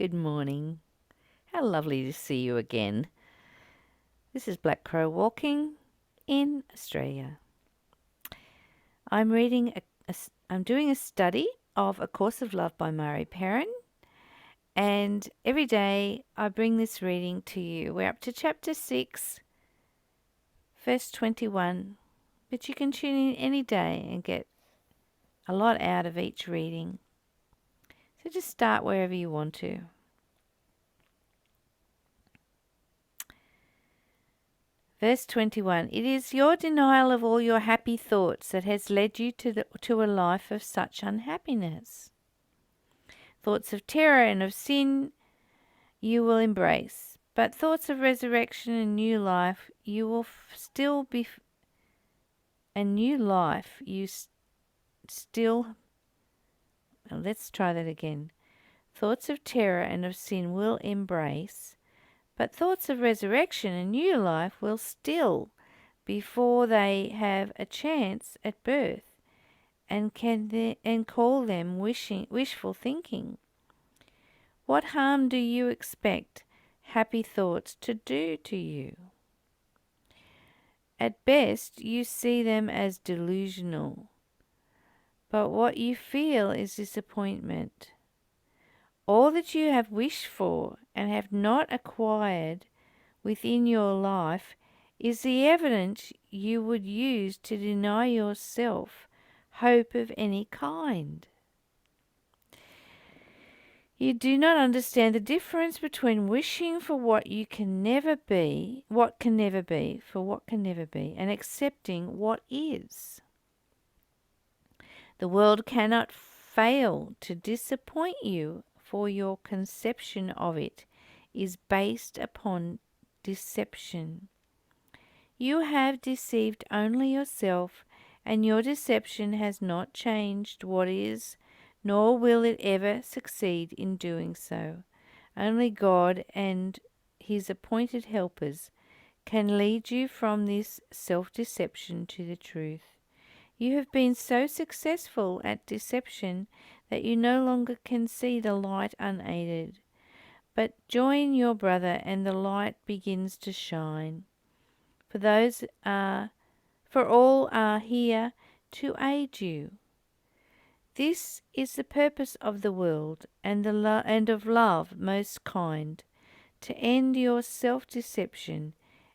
Good morning. How lovely to see you again. This is Black Crow Walking in Australia. I'm doing a study of A Course of Love by Mari Perron, and every day I bring this reading to you. We're up to chapter 6, verse 21, but you can tune in any day and get a lot out of each reading. So just start wherever you want to. Verse 21, it is your denial of all your happy thoughts that has led you to a life of such unhappiness. Thoughts of terror and of sin you will embrace, but thoughts of resurrection and new life you will still be, a new life you still, let's try that again. Thoughts of terror and of sin will embrace, but thoughts of resurrection and new life will still before they have a chance at birth, and call them wishful thinking. What harm do you expect happy thoughts to do to you? At best, you see them as delusional, but what you feel is disappointment. All that you have wished for and have not acquired within your life is the evidence you would use to deny yourself hope of any kind. You do not understand the difference between wishing for what can never be, and accepting what is. The world cannot fail to disappoint you, for your conception of it is based upon deception. You have deceived only yourself, and your deception has not changed what is, nor will it ever succeed in doing so. Only God and His appointed helpers can lead you from this self-deception to the truth. You have been so successful at deception that you no longer can see the light unaided. But join your brother and the light begins to shine. For all are here to aid you. This is the purpose of the world and of love most kind, to end your self-deception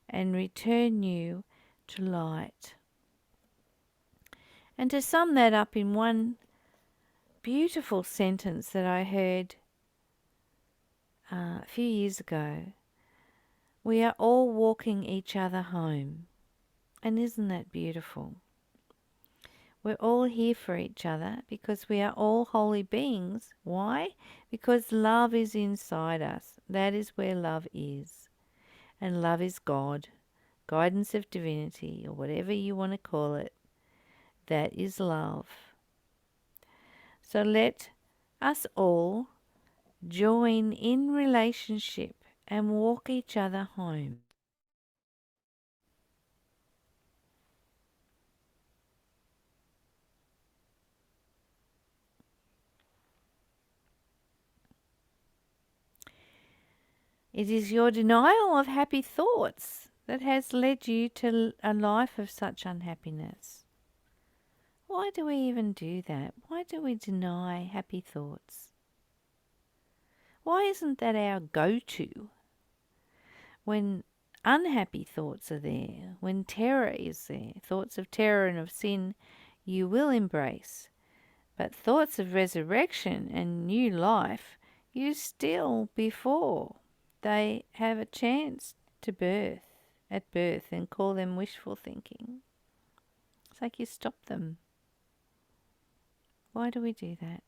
and return you to light. And to sum that up in one beautiful sentence that I heard a few years ago, we are all walking each other home. And isn't that beautiful? We're all here for each other because we are all holy beings. Why? Because love is inside us. That is where love is. And love is God, guidance of divinity, or whatever you want to call it. That is love. So let us all join in relationship and walk each other home. It is your denial of happy thoughts that has led you to a life of such unhappiness. Why do we even do that? Why do we deny happy thoughts? Why isn't that our go-to? When unhappy thoughts are there, when terror is there, thoughts of terror and of sin you will embrace, but thoughts of resurrection and new life you still before they have a chance to at birth, and call them wishful thinking. It's like you stop them. Why do we do that?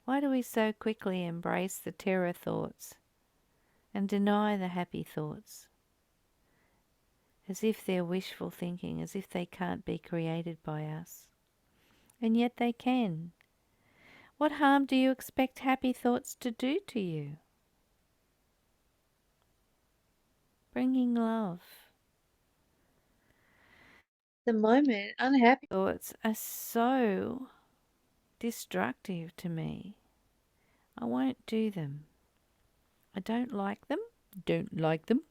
Why do we so quickly embrace the terror thoughts and deny the happy thoughts? As if they're wishful thinking, as if they can't be created by us. And yet they can. What harm do you expect happy thoughts to do to you? Bringing love. The moment unhappy thoughts are so destructive to me. I won't do them. I don't like them. Don't like them.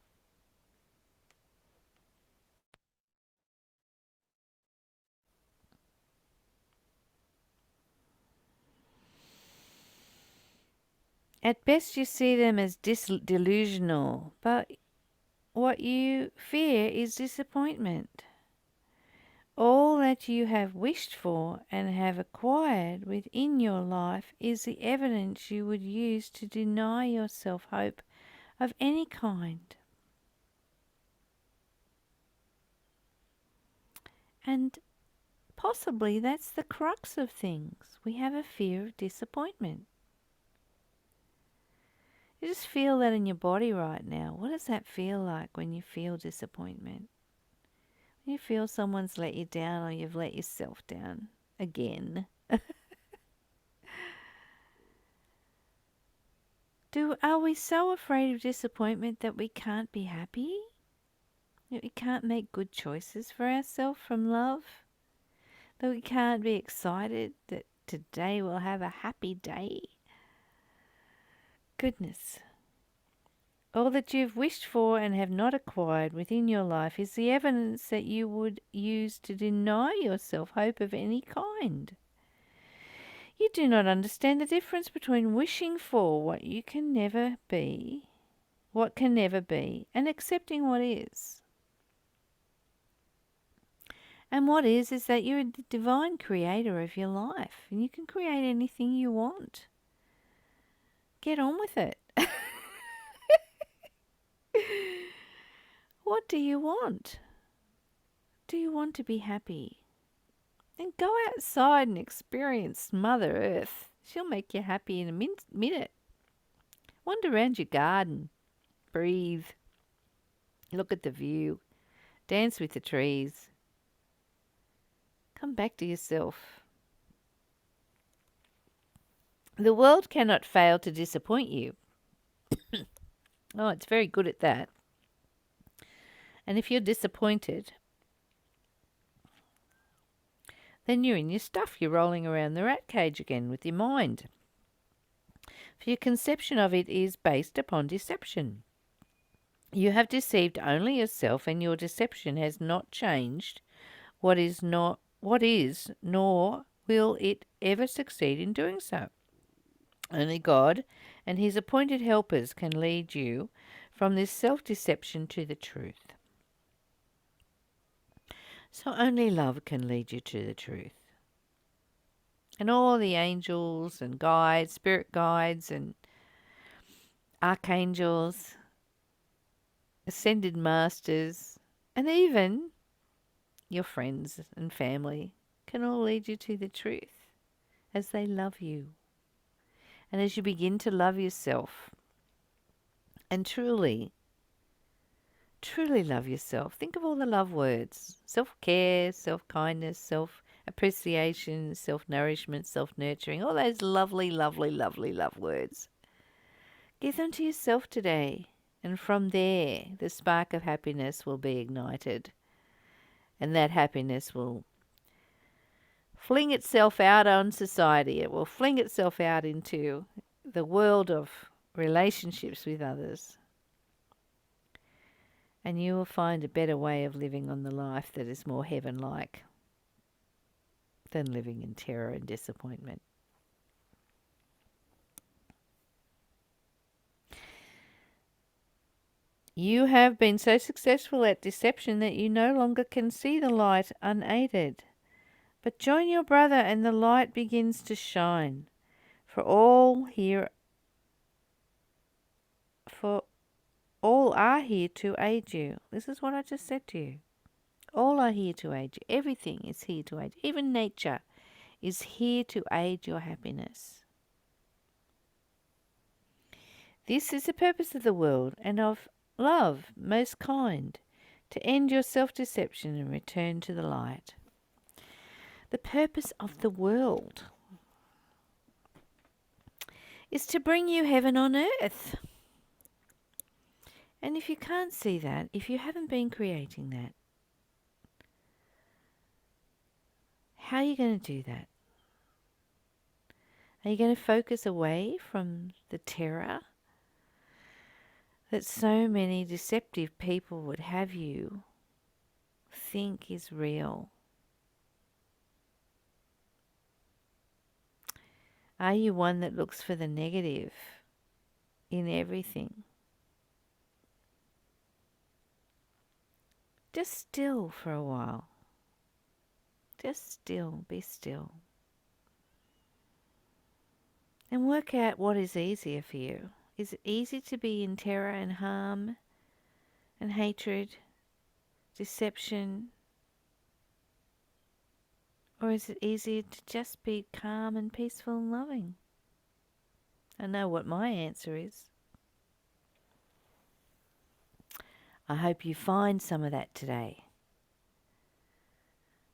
At best you see them as delusional, but what you fear is disappointment. All that you have wished for and have acquired within your life is the evidence you would use to deny yourself hope of any kind. And possibly that's the crux of things. We have a fear of disappointment. You just feel that in your body right now. What does that feel like when you feel disappointment? When you feel someone's let you down or you've let yourself down again. Are we so afraid of disappointment that we can't be happy? That we can't make good choices for ourselves from love? That we can't be excited that today we'll have a happy day? Goodness. All that you've wished for and have not acquired within your life is the evidence that you would use to deny yourself hope of any kind. You do not understand the difference between wishing for what can never be, and accepting what is. And what is that you're the divine creator of your life, and you can create anything you want. Get on with it. What do you want? Do you want to be happy? Then go outside and experience Mother Earth. She'll make you happy in a minute. Wander around your garden. Breathe. Look at the view. Dance with the trees. Come back to yourself. The world cannot fail to disappoint you. Oh, it's very good at that. And if you're disappointed, then you're in your stuff. You're rolling around the rat cage again with your mind. For your conception of it is based upon deception. You have deceived only yourself, and your deception has not changed what is, nor will it ever succeed in doing so. Only God and his appointed helpers can lead you from this self-deception to the truth. So only love can lead you to the truth. And all the angels and guides, spirit guides and archangels, ascended masters, and even your friends and family can all lead you to the truth as they love you. And as you begin to love yourself and truly love yourself, think of all the love words: self-care, self-kindness, self-appreciation, self-nourishment, self-nurturing, all those lovely, lovely, lovely love words. Give them to yourself today, and from there the spark of happiness will be ignited, and that happiness will fling itself out on society. It will fling itself out into the world of relationships with others. And you will find a better way of living on the life that is more heaven-like than living in terror and disappointment. You have been so successful at deception that you no longer can see the light unaided. But join your brother and the light begins to shine. For all are here to aid you. This is what I just said to you. All are here to aid you. Everything is here to aid you. Even nature is here to aid your happiness. This is the purpose of the world and of love, most kind, to end your self-deception and return to the light. The purpose of the world is to bring you heaven on earth. And if you can't see that, if you haven't been creating that, how are you going to do that? Are you going to focus away from the terror that so many deceptive people would have you think is real? Are you one that looks for the negative in everything? Just still for a while. Just still, be still. And work out what is easier for you. Is it easy to be in terror and harm and hatred, deception? Or is it easier to just be calm and peaceful and loving? I know what my answer is. I hope you find some of that today.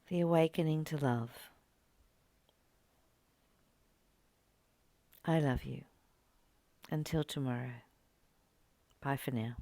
The awakening to love. I love you. Until tomorrow. Bye for now.